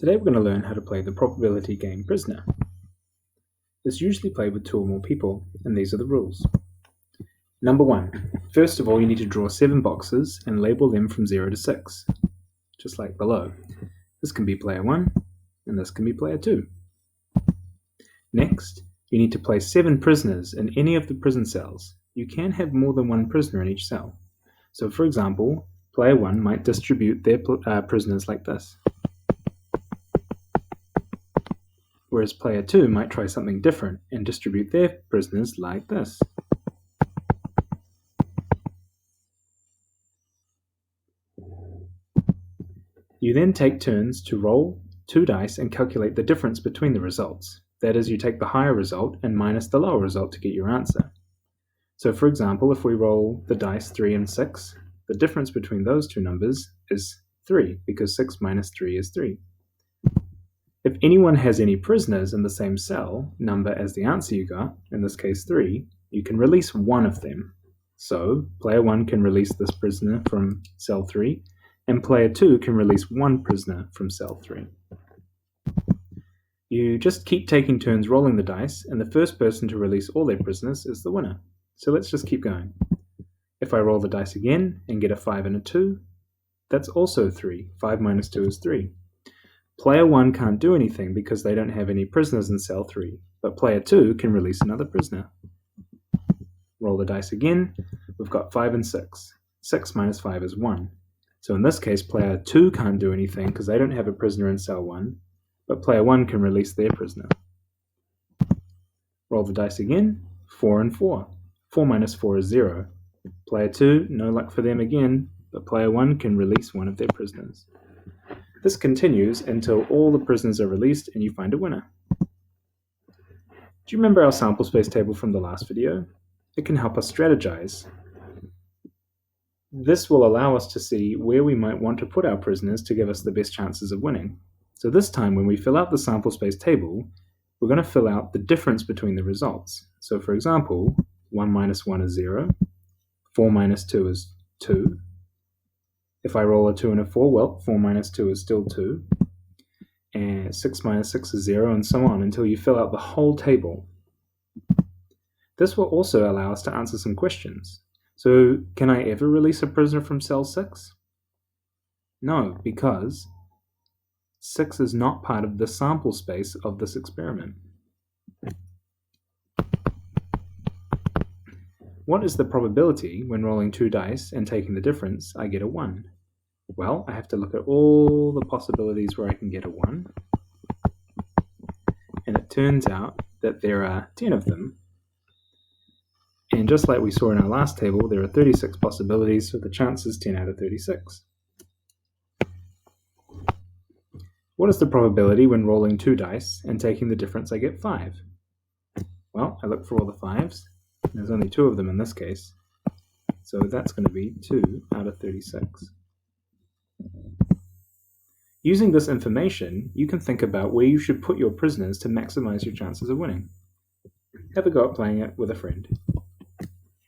Today we're going to learn how to play the probability game Prisoner. It's usually played with 2 or more people, and these are the rules. Number 1. First of all, you need to draw 7 boxes and label them from 0 to 6, just like below. This can be player 1, and this can be player 2. Next, you need to place 7 prisoners in any of the prison cells. You can have more than 1 prisoner in each cell. So for example, player 1 might distribute their prisoners like this, whereas player 2 might try something different and distribute their prisoners like this. You then take turns to roll 2 dice and calculate the difference between the results. That is, you take the higher result and minus the lower result to get your answer. So for example, if we roll the dice 3 and 6, the difference between those 2 numbers is 3, because 6 minus 3 is 3. If anyone has any prisoners in the same cell number as the answer you got, in this case 3, you can release one of them. So player 1 can release this prisoner from cell 3, and player 2 can release one prisoner from cell 3. You just keep taking turns rolling the dice, and the first person to release all their prisoners is the winner. So let's just keep going. If I roll the dice again and get a 5 and a 2, that's also 3. 5 minus 2 is 3. Player 1 can't do anything because they don't have any prisoners in cell 3, but player 2 can release another prisoner. Roll the dice again, we've got 5 and 6. 6 minus 5 is 1. So in this case, player 2 can't do anything because they don't have a prisoner in cell 1, but player 1 can release their prisoner. Roll the dice again, 4 and 4. 4 minus 4 is 0. Player 2, no luck for them again, but player 1 can release one of their prisoners. This continues until all the prisoners are released and you find a winner. Do you remember our sample space table from the last video? It can help us strategize. This will allow us to see where we might want to put our prisoners to give us the best chances of winning. So this time when we fill out the sample space table, we're going to fill out the difference between the results. So for example, 1 minus 1 is 0, 4 minus 2 is 2. If I roll a 2 and a 4, well, 4 minus 2 is still 2. And 6 minus 6 is 0, and so on until you fill out the whole table. This will also allow us to answer some questions. So, can I ever release a prisoner from cell 6? No, because 6 is not part of the sample space of this experiment. What is the probability when rolling 2 dice and taking the difference, I get a 1? Well, I have to look at all the possibilities where I can get a 1. And it turns out that there are 10 of them. And just like we saw in our last table, there are 36 possibilities, so the chance is 10 out of 36. What is the probability when rolling 2 dice and taking the difference, I get 5? Well, I look for all the 5s. There's only 2 of them in this case, so that's going to be 2 out of 36. Using this information, you can think about where you should put your prisoners to maximize your chances of winning. Have a go at playing it with a friend.